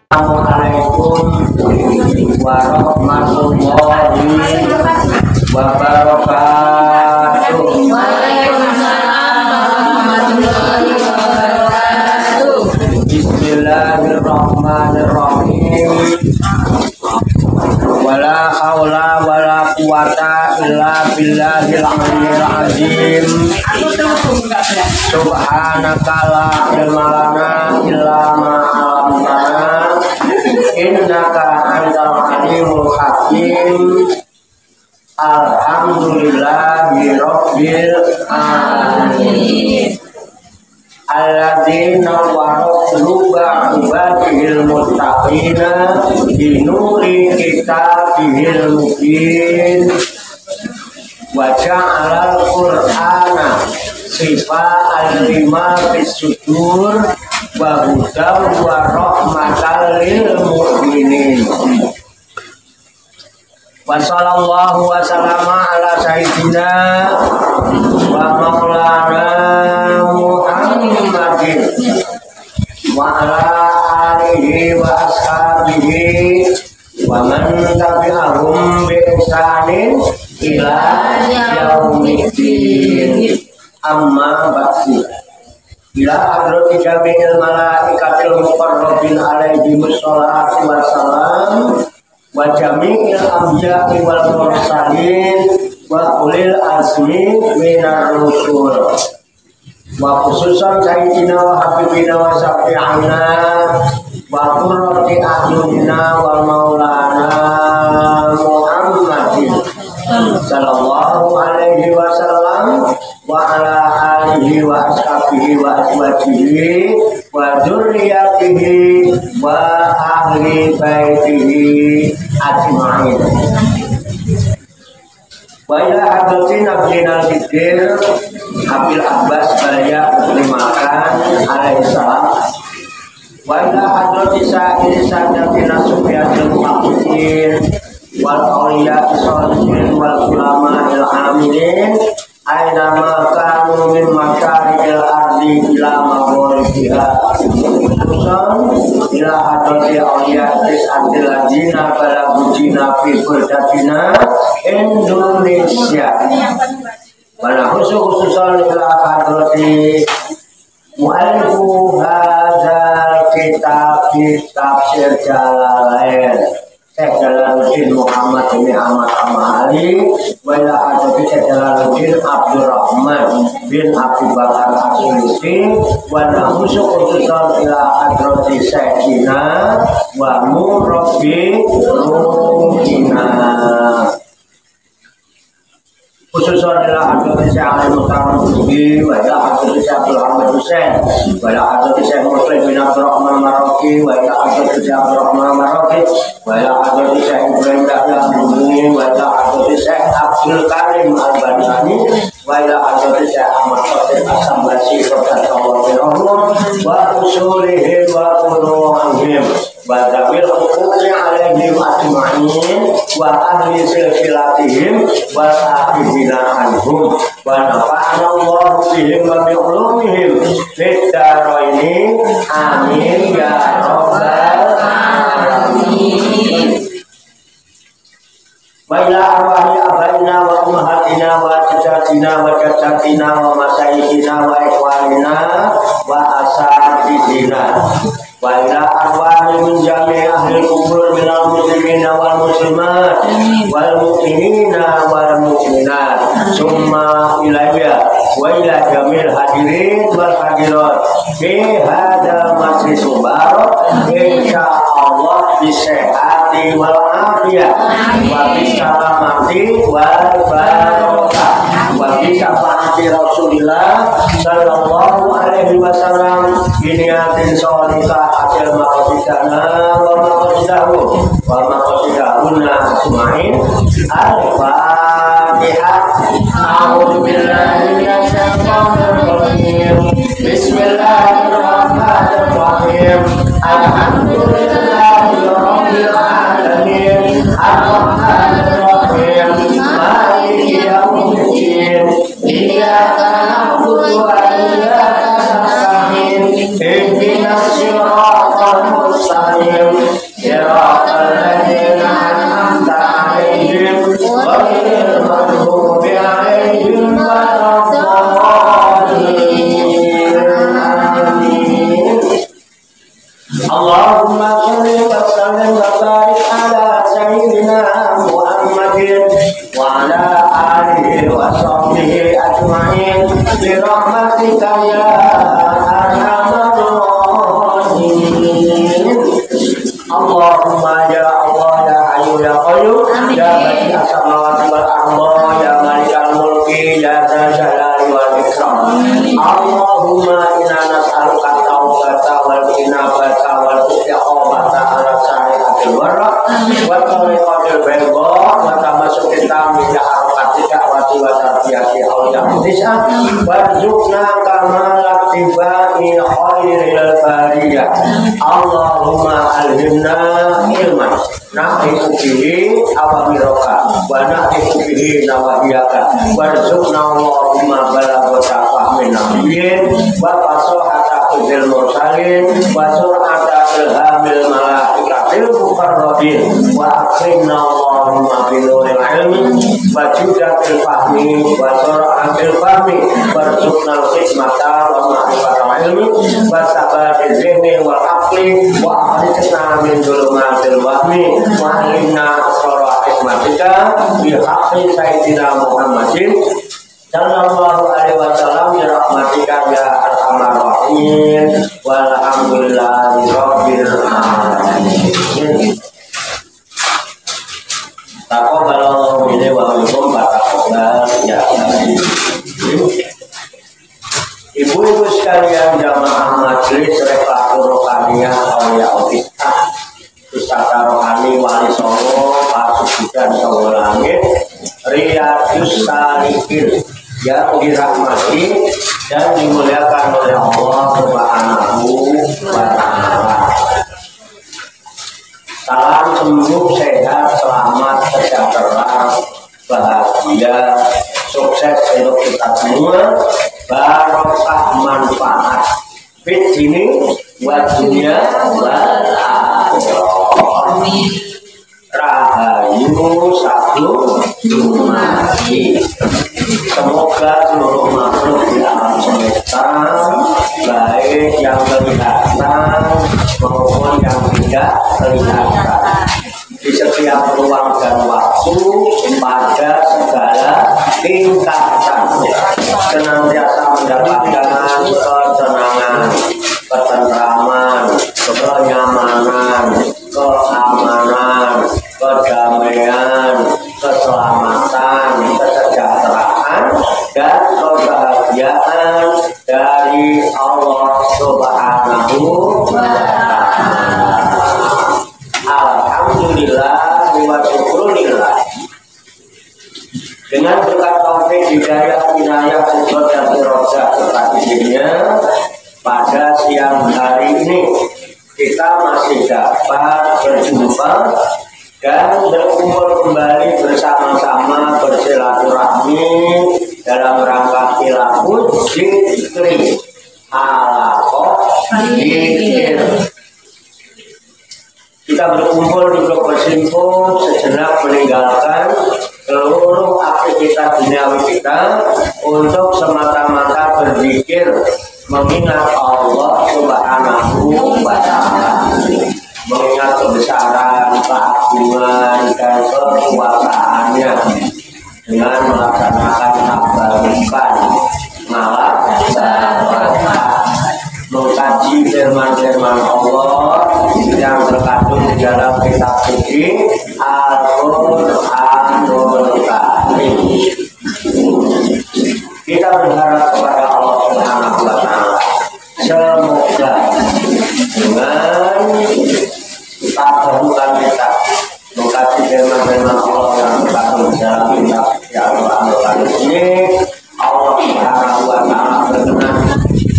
Assalamualaikum warahmatullahi wabarakatuh. Bismillahirrahmanirrahim. Wala haula wala quwata illa billahil aliyyil azim. Subhanaka la ilma lana illa ma 'allamtana. Innaka antal alimul hakim. Alhamdulillahi rabbil alamin. Alladzina waro'luba ibadihil muttaqina binuri kitabihil mubin wa ja'alal qur'ana sifa'an lima fis-sudur wa hudaw wa rahmatan lil mu'minin. Wa sallallahu wa sallama ala sayyidina wa maulana Muhammadin wa ala alihi wa ashabihi wa man tabi'ahum bi ihsanin ila yaumiddin. Amma ba'du. Ila hadrati jami'il malaikatil muqarrabin alaihi wassalatu wassalam wa jami'il anbiya'i wal mursalin wa ulil azmi minar rusul wa khususan sayyidina wa habibina wa syafi'ina wa qurrati a'yunina wa maulana Muhammadin sallallahu alaihi wasallam wa ala alihi wa ashabihi wa azwajihi wa dzurriyyatihi wa ahli baitihi ajma'in. Wa ila hadratin abdina al-siddiq Abil Abbas Balya Limakan alaihissalam wa ila hadratin sa'iri sadatina sufiyatil muhaqqiqin wal awliya sholihin wal ulama al-amilin aina ma kanu min masyariqil ardi ila maghribiha khususan ila hadrati awliya tis'atil ladina balagujina fi burdatina Indonesia wala khususan ila hadrati mu'allifu hadzal kitab tafsir Jalalain Syekh Jalaluddin Muhammad bin Ahmad Amali wa ila hadrati Syekh Jalaluddin Abdurrahman bin Abi Bakar As-Suyuti wa khususan ila hadrati Syekhina wa murabbi ruhina khususan ila hadrati Syekh Ali Muhtar Bugi wa ila hadrati Syekh Abdul Hamid Hussein wa ila hadrati Syekh Muslim bin Abdurrahman Maroki wa ila hadrati Syekh Abdurrahman Maroki wa ila hadrati Syekh Ibrahim Dahlan Bumi wa ila hadrati Syekh Abdul Karim Al-Badani wa ila hadrati Syekh Ahmad Qadir As-Sambasi wa usulihim wa quluhihim wa dhabil huquqi alaihim ajma'in wa ahli silsilatihim wa sahibina anhum wa nafa'ana Allah bihim wa bi'ulumihim fid dharaini amin ya rabbal alamin. Wa ila arwahi abaina wa ummahatina wa jaddatina wa jaddatina wa masayikhina wa ikhwanina wa asatidina wa ila arwahi min jami' ahli kubur minal muslimina wal muslimat wal mu'minina wal mu'minat summa ilayya wa ila jamil hadirin wal hadirat fi hadha majlis mubarak insyaallah bisehati wal afiyah wa bisalamati wal barakah wa bisafaati Rasulillah sallallahu alaihi wasallam biniatin sholihah ajal maqasidana wa maqasidahu wa maqasidahuna ajma'in. Al-Fatihah. A'udzu billahi minasy syaithanir rajim. Bismillahirrahmanirrahim. Alhamdulillahi rabbil alamin. Ar-Rahmanir Rahim. Maliki yaumiddin. Iyyaka na'budu wa iyyaka nasta'in. Ihdinas siratal mustaqim siratal ladzina an'amta 'alaihim ghairil maghdubi 'alaihim waladdallin. Allahumma shalli wa sallim wa barik ala sayyidina Muhammadin wa ala alihi wa sahbihi ajma'in bi rahmatika ya arhamar rahimin. Allahumma ya Allah ya Hayyu ya Qayyum ya Badi'as samawati wal ardi ya Malikal mulki ya Dzal jalali wal ikram. Allahumma inna nas'aluka taubata wal inabata wal istiqamata ala syariatil warra wa tariqatil bayda wa tamassuki min harakatika wa tarbiyati awliya tis'a warzuqna kamalat tibai khairil bariyah. Allahumma alhimna ilman na'iku bihi awamiraka wa na'iku bihi nawahiyaka warzuqna Allahumma balagha fahmin nabiyyin wa fasahata fil mursalin wa sur'ata ilhamil malaikatil muqarrabin wa akrimna Allahumma binuril ilmi wa judatil fahmi wa sur'atil fahmi warzuqna hikmata wa ma'rifatal ilmi wa sabatil zihni wal aqli wa akhrijna min dhulumatil wahmi wa alimna asrar hikmatika bi haqqi sayyidina Muhammadin sallallahu alaihi wasallam bi rahmatika ya arhamar rahimin walhamdulillahi rabbil alamin. Taqabbalallahu minni wa minkum taqabbal ya Allah. Ibu-ibu sekalian jamaah majelis Rekhatul Rohaniyah Aulia Utista Pustaka Rohani Wali Songo Pasugihan Songo Langit Riyadus Salihin yang dirahmati dan dimuliakan oleh Allah Subhanahu wa Ta'ala. Salam sembuh, sehat, selamat, sejahtera, bahagia, sukses untuk kita semua, barokah manfaat fit ini wa dunya wal akhirah. Rahayu satu dumadi. Semoga seluruh makhluk di alam semesta, baik yang kelihatan maupun yang tidak kelihatan, di setiap ruang dan waktu, pada segala tingkatan, senantiasa mendapatkan ketenangan, ketentraman, kenyamanan, keamanan, kedamaian, keselamatan, kesejahteraan, dan kebahagiaan dari Allah Subhanahu wa Ta'ala. Alhamdulillah wa syukurillah. Dengan berkat taufik hidayah inayah kudrat dan irodah serta izinnya, pada siang hari ini kita masih dapat berjumpa dan berkumpul kembali bersama-sama bersilaturahmi dalam rangka tilawah zikri halaqah zikir. Kita berkumpul duduk bersimpul sejenak meninggalkan seluruh aktivitas duniawi kita untuk semata-mata berzikir mengingat Allah Subhanahu wa Ta'ala, mengingat kebesaran, keagungan dan kekuasaannya dengan melaksanakan tabarukan malam mengkaji firman-firman Allah yang terkandung di dalam kitab suci Al-Qur'anul Karim. Kita berharap kepada Allah Subhanahu wa Ta'ala, semoga dengan tabarukan kita mengkaji firman-firman Allah yang terkandung di dalam kitab Al-Qur'anul Karim ini, Allah Subhanahu wa Ta'ala berkenan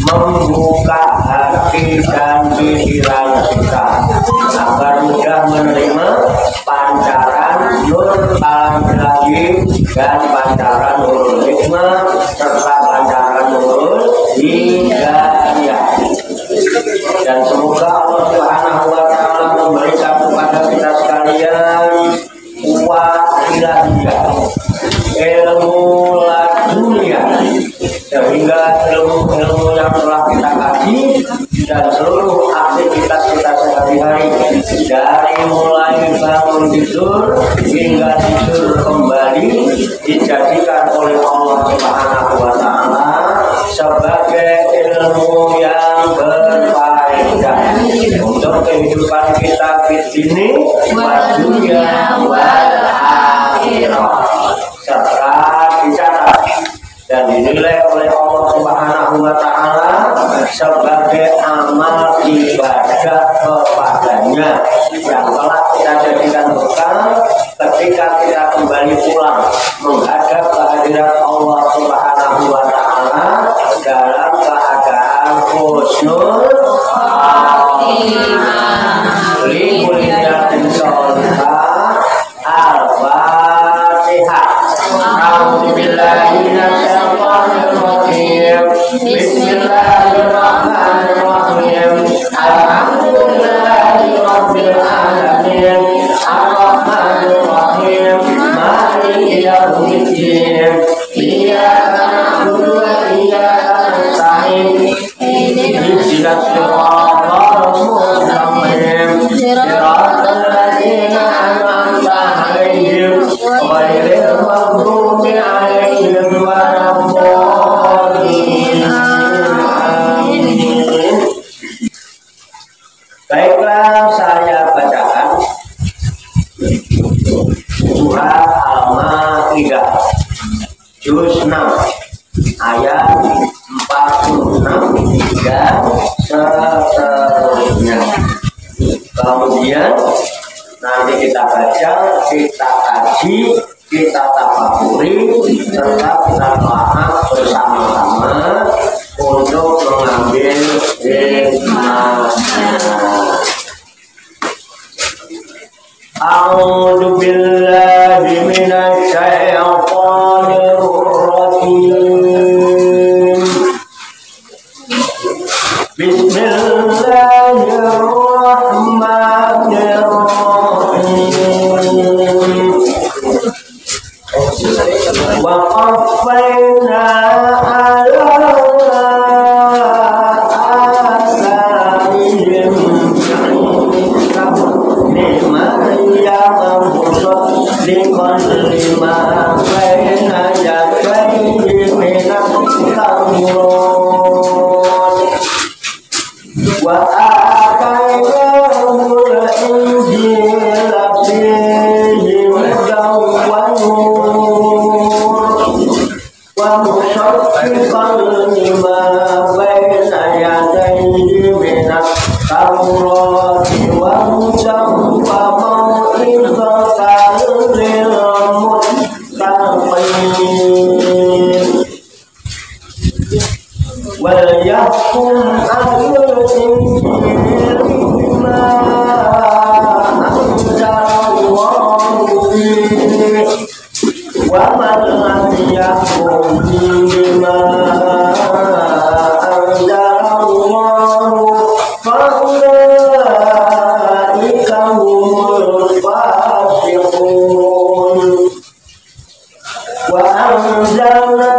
membuka hati dan pikiran kita agar mudah menerima pancaran nur alam ilahi dan pancaran nurul hikmah serta pancaran nurul hidayah. Dan semoga Allah Subhanahu wa Ta'ala dari mulai bangun tidur hingga tidur kembali dijadikan oleh Allah Subhanahu wa Ta'ala sebagai ilmu yang berfaedah untuk kehidupan kita di sini wa dunya wal akhirah, serta dicatat dan dinilai oleh Allah Subhanahu wa Ta'ala sebagai amal ibadah kepadanya yang telah kita jadikan bekal ketika kita kembali pulang menghadap kehadirat Allah Subhanahu wa Ta'ala dalam keadaan husnul khatimah. Limulidatin sholihah. Al-Fatihah. A'udzubillahi minasyaitonirrajim. Bismillahirrahmanirrahim. Alhamdulillahirabbil alamin. Arrahmanirrahim. Maliki yaumiddin. Iyyaka na'budu wa iyyaka nasta'in. Ihdinas siratal mustaqim. Siratal ladzina an'amta 'alaihim ghairil maghdubi 'alaihim waladdallin. Baiklah, saya bacakan surah Al-Maidah juz 6 ayat 46 dan seterusnya. Kemudian nanti kita baca, kita kaji, kita tafakuri, serta kita bahas bersama-sama untuk mengambil hikmahnya. A'udzu billahi minasy syaithanir rajim. Bismillahirrahmanirrahim. Wa qaffayna 'ala atharihim liman lima baina yadayhi minat tamrun wa atainahul injila fihi hudan wa nur wa musaddiqan lima baina yadayhi minat tamrun wa hudan wa mau'izatan lil muttaqin wal yahkum ahlul injil bima anzalallahu fihi wa man lam yahkum bima anzalallahu fa ulaika humul fasiqun. Wa anzalna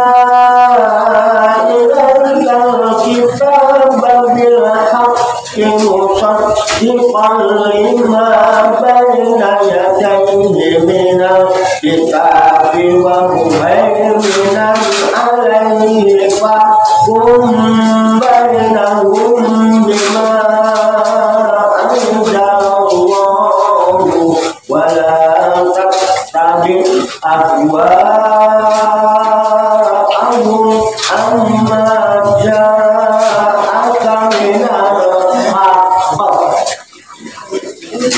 musaddiqan lima baina yadayhi minal kitabi wa muhaiminan 'alaihi fahkum bainahum bima anzalallahu wa la tattabi' ahwa'ahum amma ja'aka minal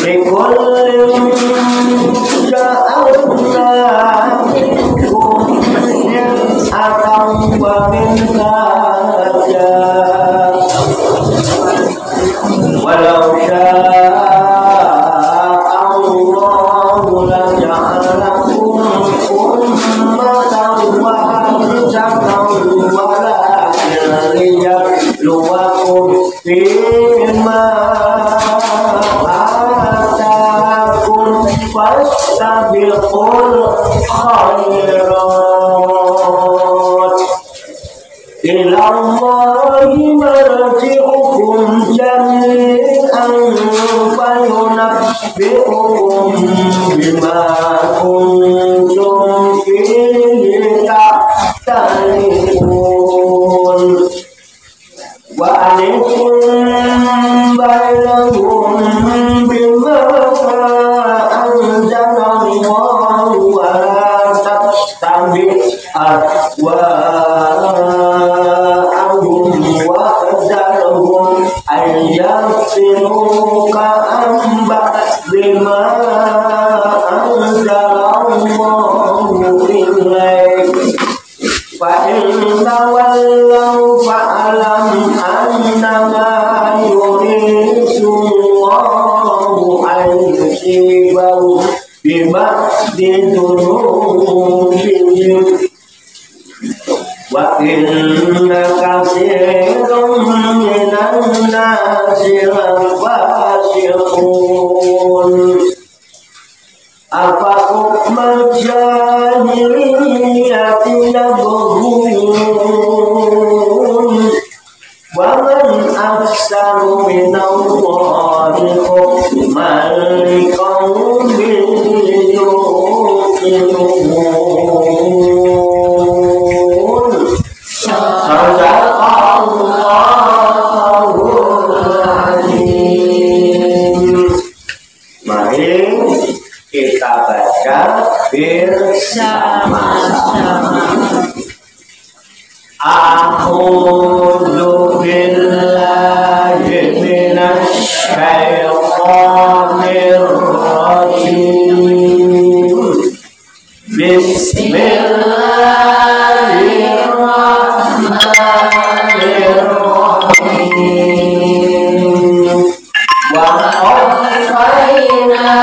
likullin ja'alna minkum shir'atan wa minhaja walau sya'a Allahu laja'alakum ummatan wahidatan walakin liyabluwakum fima fastabiqul khairat ilallahi marji'ukum jami'an fayunabbi'ukum nunabbi'ukum bima kuntum fihi takhtalifun wa anikum bainahum bima anzalallahu wa la tattabi' ahwa'ahum wa zarhum ayyasiruka amba bima anzalallahu ilaik fa in tawallaw fa'lam annama yuridu Allahu an yusibahu bima dzunubihim wa inna katsiran minan nasi lafasiqun apa hukmal jahiliyati yabghun wa man ahsanu minallahi hukman liqaumin yuqinun. Sadaqallahul azim. Mari kita baca bersama-sama. A'udzu billahi minasy syaithanir rajim. Bismillahirrahmanirrahim. Wa qaffayna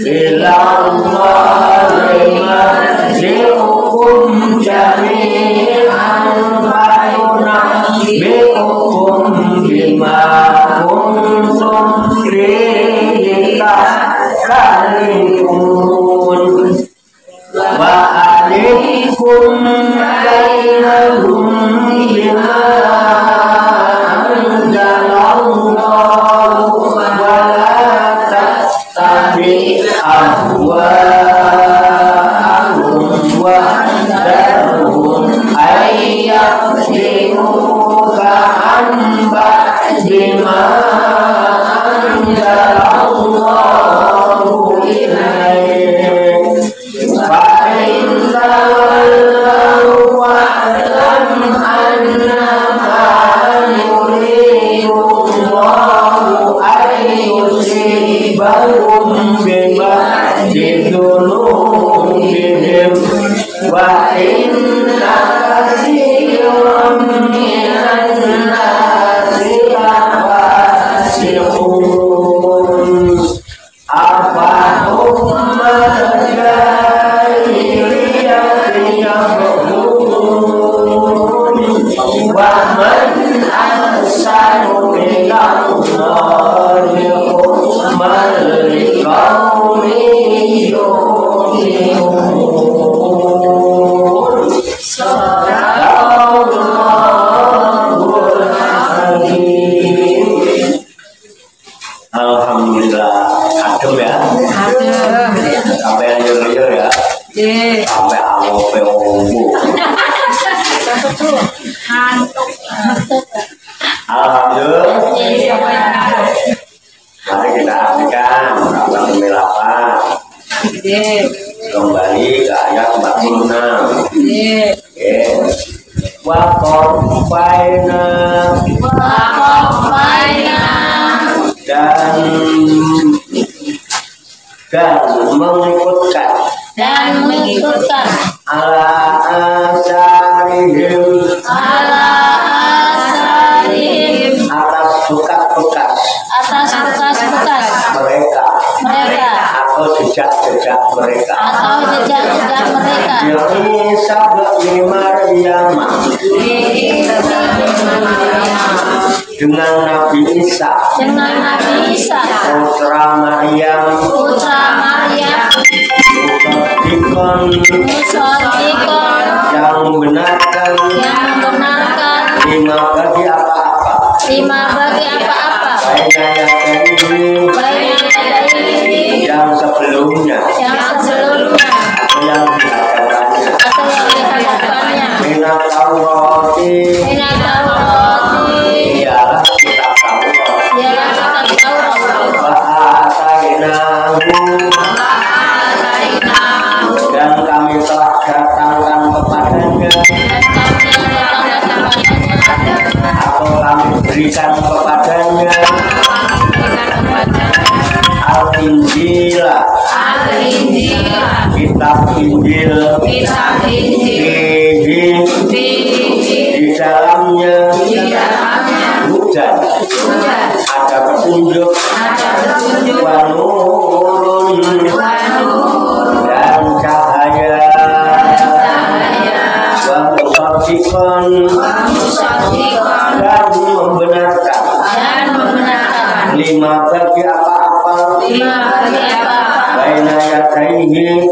Ilallah marji'ukum jami'an Alhamdulillah, adem ya. Sampai nyur-nyur ya. Sampai awope ombo. Alhamdulillah. Mari kita artikan Rasa Melapa. Kembali ke ayat 46. Wa qafaina dan mengikutkan ala asarihim atas bekas-bekas mereka atau jejak-jejak mereka Yaitu sabni Maryam dengan Nabi Isa putra Maryam Musaddiqon yang membenarkan lima bagi apa-apa yang sebelumnya atau yang dihadapannya minat Taurati ialah kitab Taurat dan kami telah datangkan kepadanya atau kami berikan kepadanya Al-Injil kitab Injil di dalamnya hujan ada petunjuk wanurun dan cahaya wa musaddiqon dan membenarkan lima bagi apa-apa baina yadaihi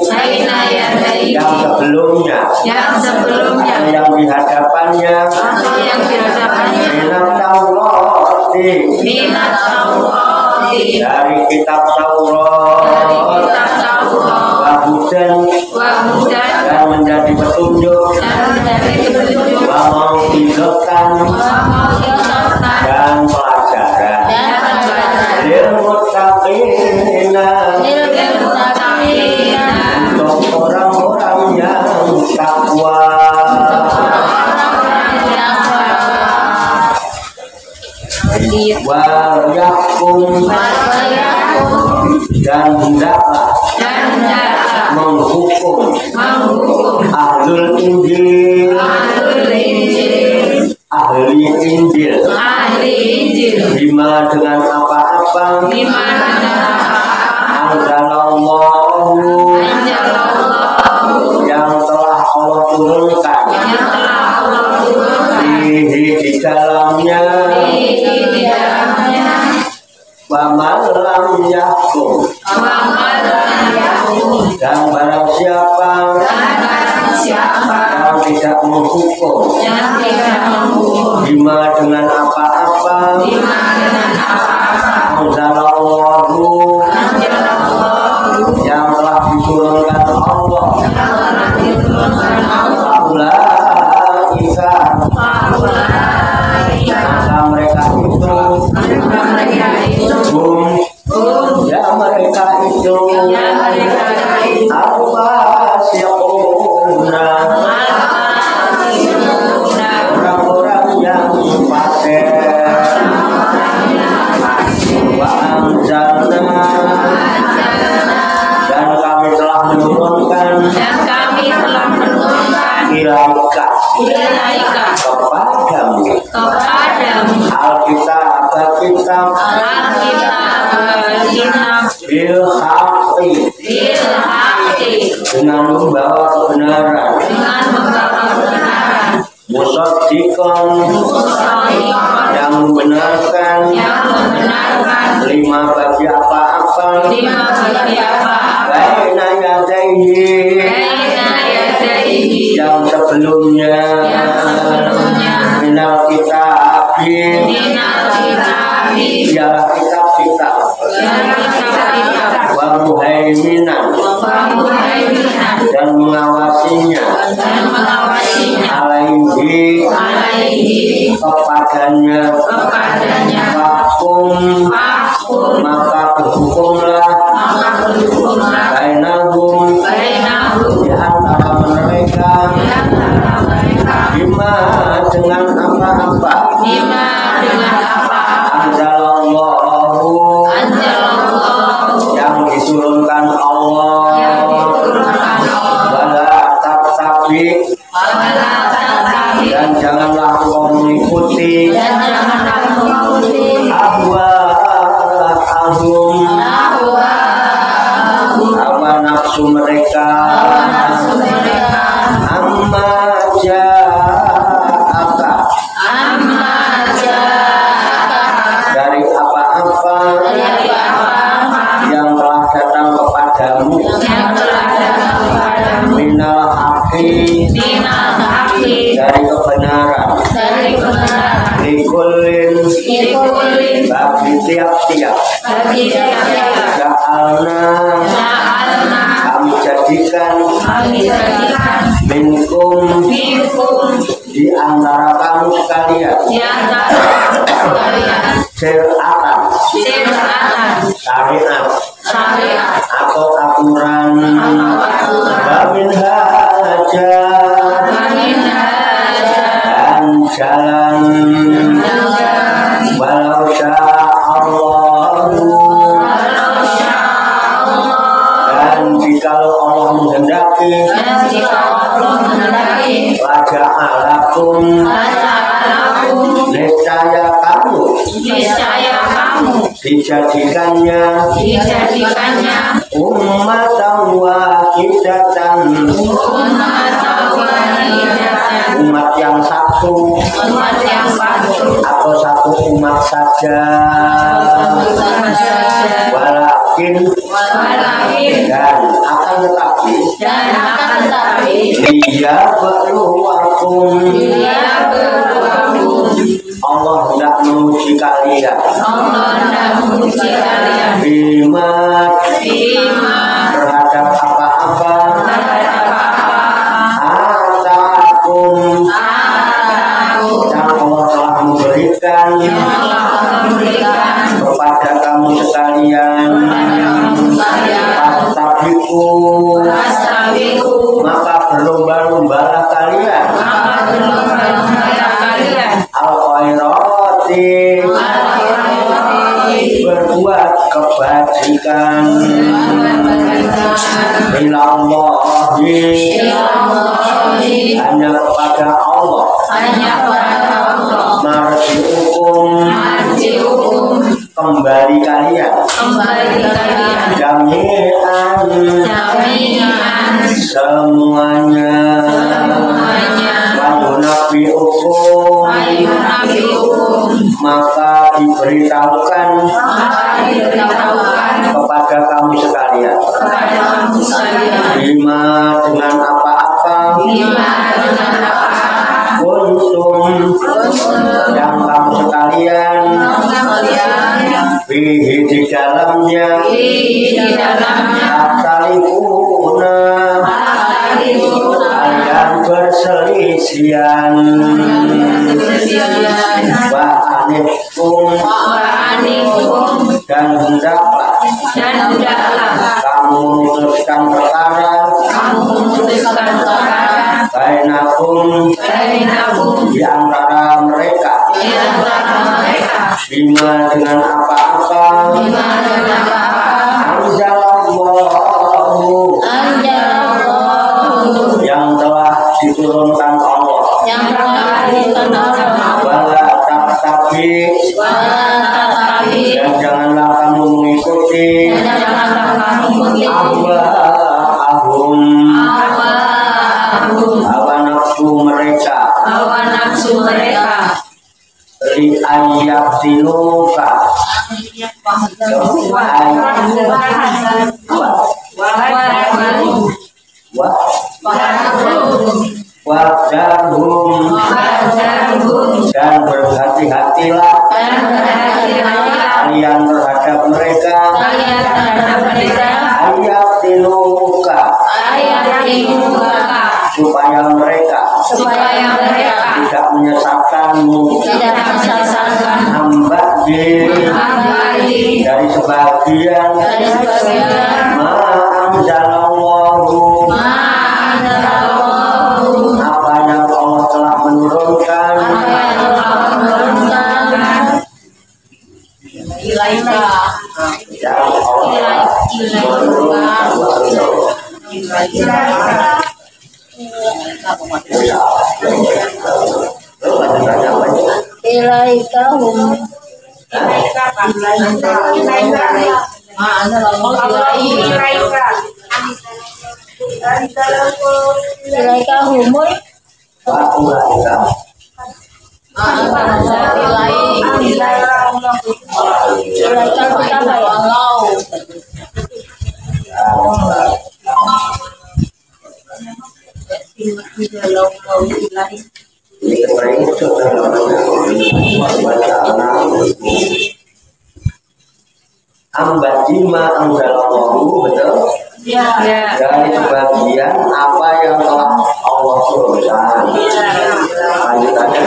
yang sebelumnya atau yang dihadapannya minat Taurati dari kitab Taurat dan menjadi petunjuk wa mau'izatan dan pelajaran lil muttaqina untuk orang-orang yang takwa. Wa yahkum dan hendaklah menghukum ahlul Injil ahli Injil bima dengan apa-apa anzalallahu yang telah Allah turunkan di dalamnya wa malam yahkum dan barang siapa yang tidak menghukum bima dengan apa-apa anzalallahu yang telah diturunkan Allah mereka itu apa siapuna ilaika kepadamu Alkitab bil haqqi dengan membawa kebenaran musaddiqan yang membenarkan lima bagi apa-apa baina yadaihi yang sebelumnya minal kitabi ialah kitab-kitab wa muhaiminan dan mengawasinya alaihi kepadanya fakum maka berhukumlah bainahum di antara mereka bima dengan apa-apa anzalallahu yang diturunkan Allah wala tattabi dan janganlah kau mengikuti ahwa'ahum hawa nafsu mereka amma ja'aka dari apa-apa yang telah datang kepadamu minal haqqi dari kebenaran likulin bagi tiap-tiap ja'alna kami jadikan minkum di antara kamu sekalian syariatan syariat atau aturan bamin haja dan jalan walau sya'allahu dan jikalau Allah menghendaki waja'alakum niscaya kamu dijadikannya ummatan wahidatan umat yang satu atau satu umat saja walakin dan akan tetapi liyabluwakum Allah hendak menguji kalian bima terhadap apa-apa atakum yang Allah telah memberikan kepada kamu sekalian fastabiqu maka berlomba-lombalah kalian al-khairati berbuat kebajikan ilallahi hanya kepada Allah marji'ukum kembali kalian jami'an semuanya wayunabi'ukum maka diberitahukan kepada kamu sekalian bima dengan apa-apa kuntum yang kamu sekalian fihi di dalamnya asalifuna yang berselisihan wa anikum dan hendaklah kamu memutuskan perkara bainakum di antara mereka bima dengan apa-apa anzalallahu yang telah diturunkan menurunkan Allah. Wala tatabi. Dan janganlah kamu mengikuti hawa nafsu mereka. Li ayatinuka. Wajarhum dan berhati-hatilah kalian terhadap mereka. Ayatinuka supaya mereka tidak menyesatkanmu. Hamba dari sebagian ma'anzalallahu apa yang Allah telah menurunkan. Ambadima anzalallahu, betul? Ya. Dari sebagian apa yang telah Allah turunkan. Lanjutannya.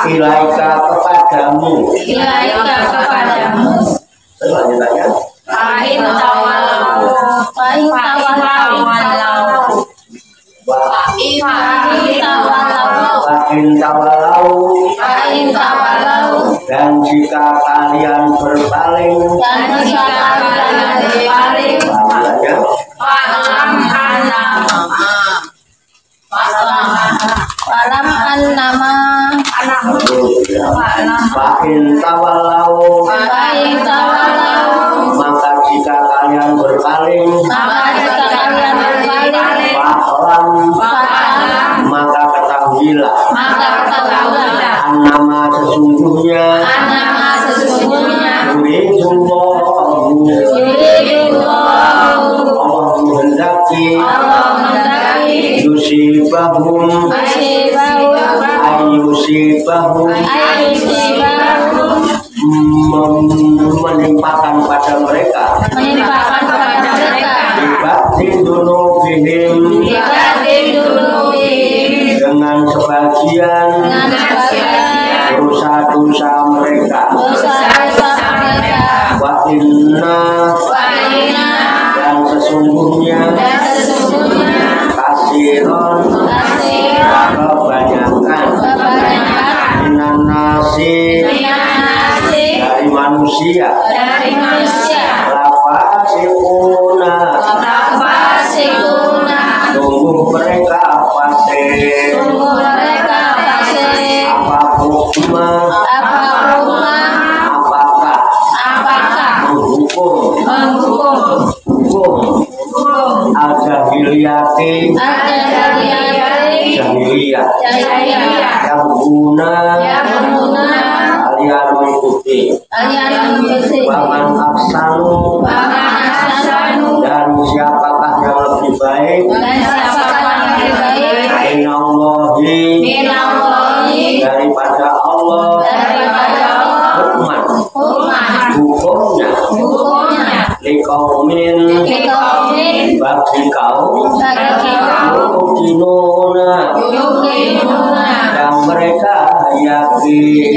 Ilaika kepadamu. Selanjutnya. Fa'in tawalau. Dan jika kalian berpaling, maka jika kalian berpaling, maka ketahuilah annama sesungguhnya Allah menghendaki yusibahum menimpakan pada mereka dengan sebagian dosa-dosa mereka. Wa inna dan sesungguhnya kasiron kebanyakan minan nasi dari manusia lafasikuna sungguh mereka fasik. Apa hukmah hukum al-jahiliyati jahiliyah yang guna kalian mengikuti waman aksanu dan siapakah yang lebih baik minallahi daripada Allah hukumnya liqaumin bagi kaum yuqinuna yang mereka yakin.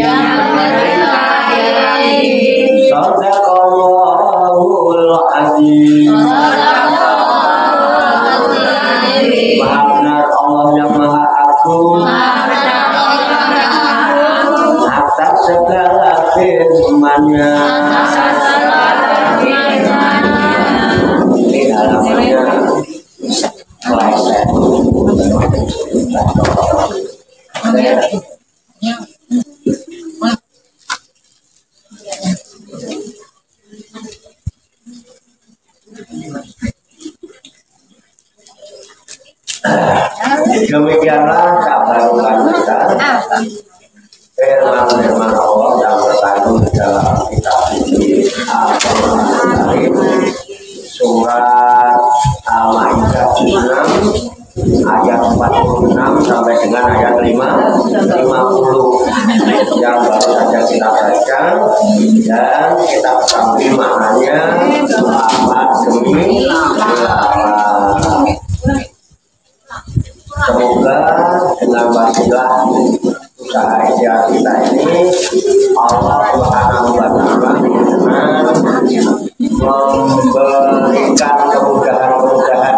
Shadaqallahul azim. Maha benar Allah yang maha agung atas segala firman-Nya. Di dalam namanya demikianlah kabar kita firman Allah yang terkandung di dalam kitab suci Al-Quran surat Al-Maidah 6 ayat 46 sampai dengan ayat 50 yang baru saja kita baca dan kita ketahui maknanya lafaz demi lafaz. Semoga dengan wasilah usaha ikhtiar kita ini Allah Subhanahu wa Ta'ala memberikan kemudahan-kemudahan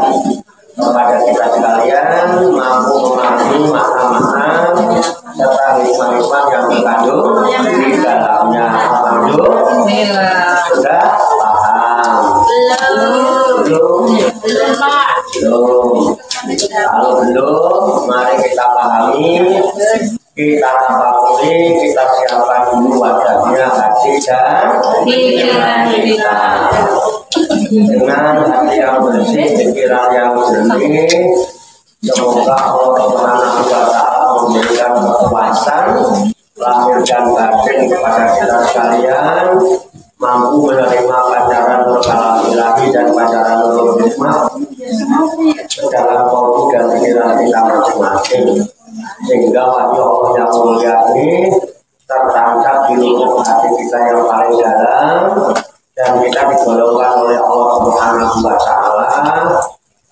kepada kita sekalian, mampu memahami makna-makna serta hikmah-hikmah yang terkandung di dalamnya. Alhamdulillah. Sudah paham? Belum. Kalau belum, mari kita pahami, kita tafakuri, kita siapkan dulu wadahnya hati dan pikiran kita. Dengan hati yang bersih, pikiran yang jernih, semoga Allah Subhanahu wa Ta'ala memberikan kekuatan lahir dan batin kepada kita sekalian, mampu menerima pancaran nur kalam ilahi dan pancaran nur hikmah dalam kolbu dan pikiran kita masing-masing, sehingga wahyu Allah yang mulia ini tertancap di lubuk hati kita yang paling dalam dan kita digolongkan oleh Allah Subhanahu wa Ta'ala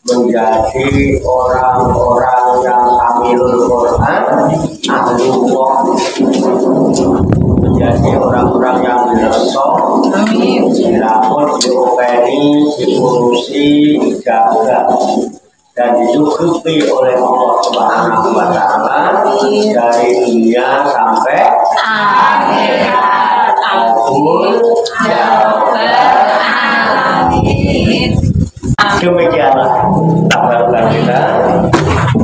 menjadi orang-orang yang hamilul Quran, ahlullah, menjadi orang-orang yang diresok, dilapor, diopeni, diurusi, dijaga dan dicukupi oleh Allah Subhanahu wa Ta'ala dari dunia sampai akhirat. Amin ya rabbal alamin. Demikianlah kabar kita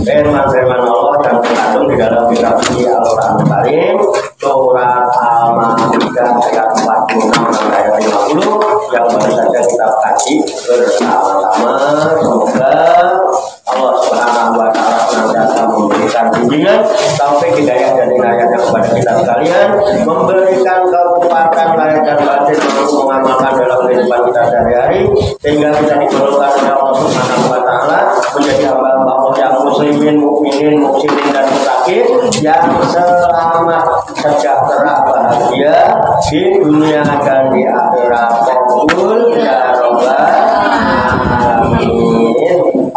firman-firman Allah yang terkandung di dalam kitab suci Al-Quran Karim surat Al-Maidah ayat 46 sampai ayat 50 yang baru saja kita kaji bersama-sama. Semoga Allah Subhanahu wa Ta'ala senantiasa memberikan bimbingan taufik hidayah dan inayahnya kepada kita sekalian, memberikan kekuatan lahir dan batin untuk mengamalkan dalam kehidupan kita sehari-hari, sehingga kita digolongkan oleh Allah Subhanahu wa Ta'ala menjadi hamba-hamba Allah yang muslimin, mukminin, muhsinin dan muttaqin yang selamat, sejahtera, bahagia di dunia dan di akhirat. Qabul ya rabbal alamin.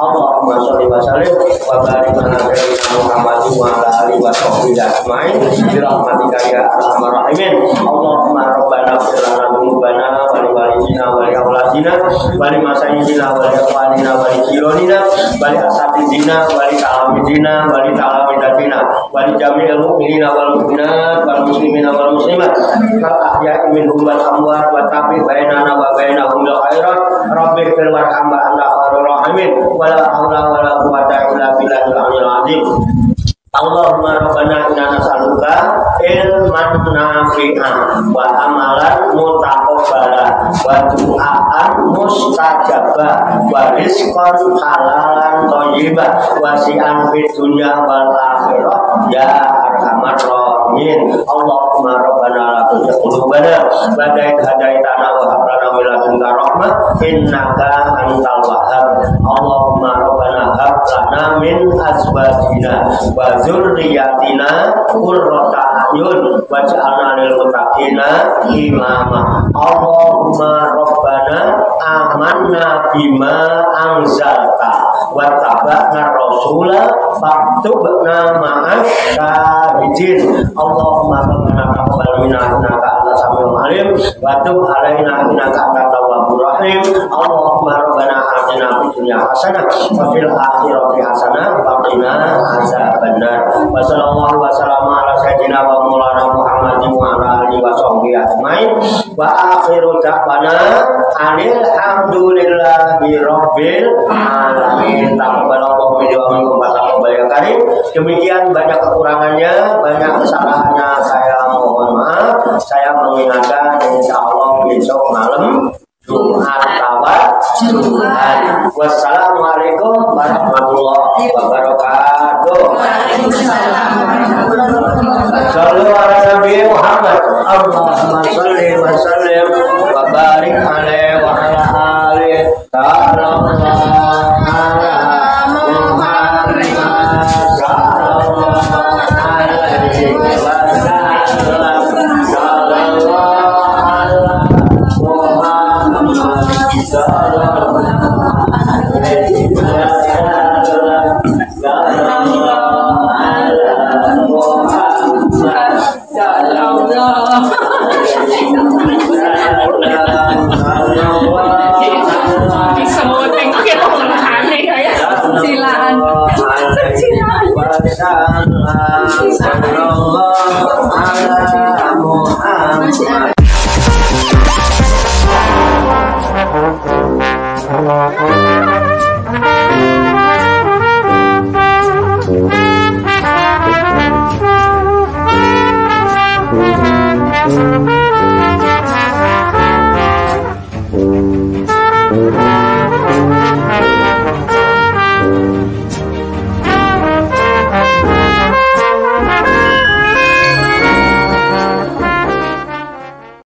Allahumma sholli wa sallim wa barik ala sayyidina Muhammad wa ala alihi wa sahbihi ajmain bi rahmatika ya arhamar rahimin. Allahumma rabbana ighfir lana dzunubana wa li walidina wa li auladina wa li masayyidina wa li ikhwanina wa li jiranina wa li asatidina wa li talamidina wa li talamidatina wa li jami'il mu'minina wal mu'minat wal muslimina wal muslimat kal ahya'i minhum wal amwat wa tabi bainana wa bainahum bil khairat rabbi ighfir warham anta khairur rahimin wa la haula wa la quwwata illa billahil aliyyil azim. Allahumma rabbana inna nas'aluka ilman nafi'an wa amalan mutaqabbala wa du'aan mustajabah wa rizqan halalan thayyiban wa si'an fid dunya wal akhirah ya arhamar rahimin. Allahumma rabbana la tuzigh qulubana ba'da idh hadaitana wa hab lana min ladunka rahmah innaka antal wahhab. Allahumma rabbana hab lana min azwajina wa dzurriyyatina qurrata a'yun waj'alna lil muttaqina imama. Allahumma rabbana amanna bima anzalta wa tabana rasula faktubna ma'asy syahidin. Allahumma rabbana taqabbal minna innaka antas samiul alim wa tub alaina innaka antat tawwabur rahim. Allahumma rabbana atina fid dunya hasanah wa fil akhirati hasanah wa qina azabannar. Wa sallallahu wa sallama ala sayyidina wa maulana Muhammadin wa ala alihi wa sahbihi ajmain. Wa akhiru da'wana alhamdulillahi rabbil alamin. Taqabbalallahu minna wa minkum wa taqabbal ya karim. Demikian banyak kekurangannya, banyak kesalahannya, saya mohon maaf. Saya mengingatkan insyaallah besok malam Jumat tawat Jumat. Wassalamualaikum warahmatullahi wabarakatuh. Waalaikumsalam warahmatullahi wabarakatuh. Sallu ala Nabi Muhammad. Allahumma shalli wa sallim wa barik alaihi wa ala alihi. Sallallahu ala Muhammad sallallahu alaihi wasallam. Sallallahu ala Muhammad sallallahu alaihi Silakan. wasallam.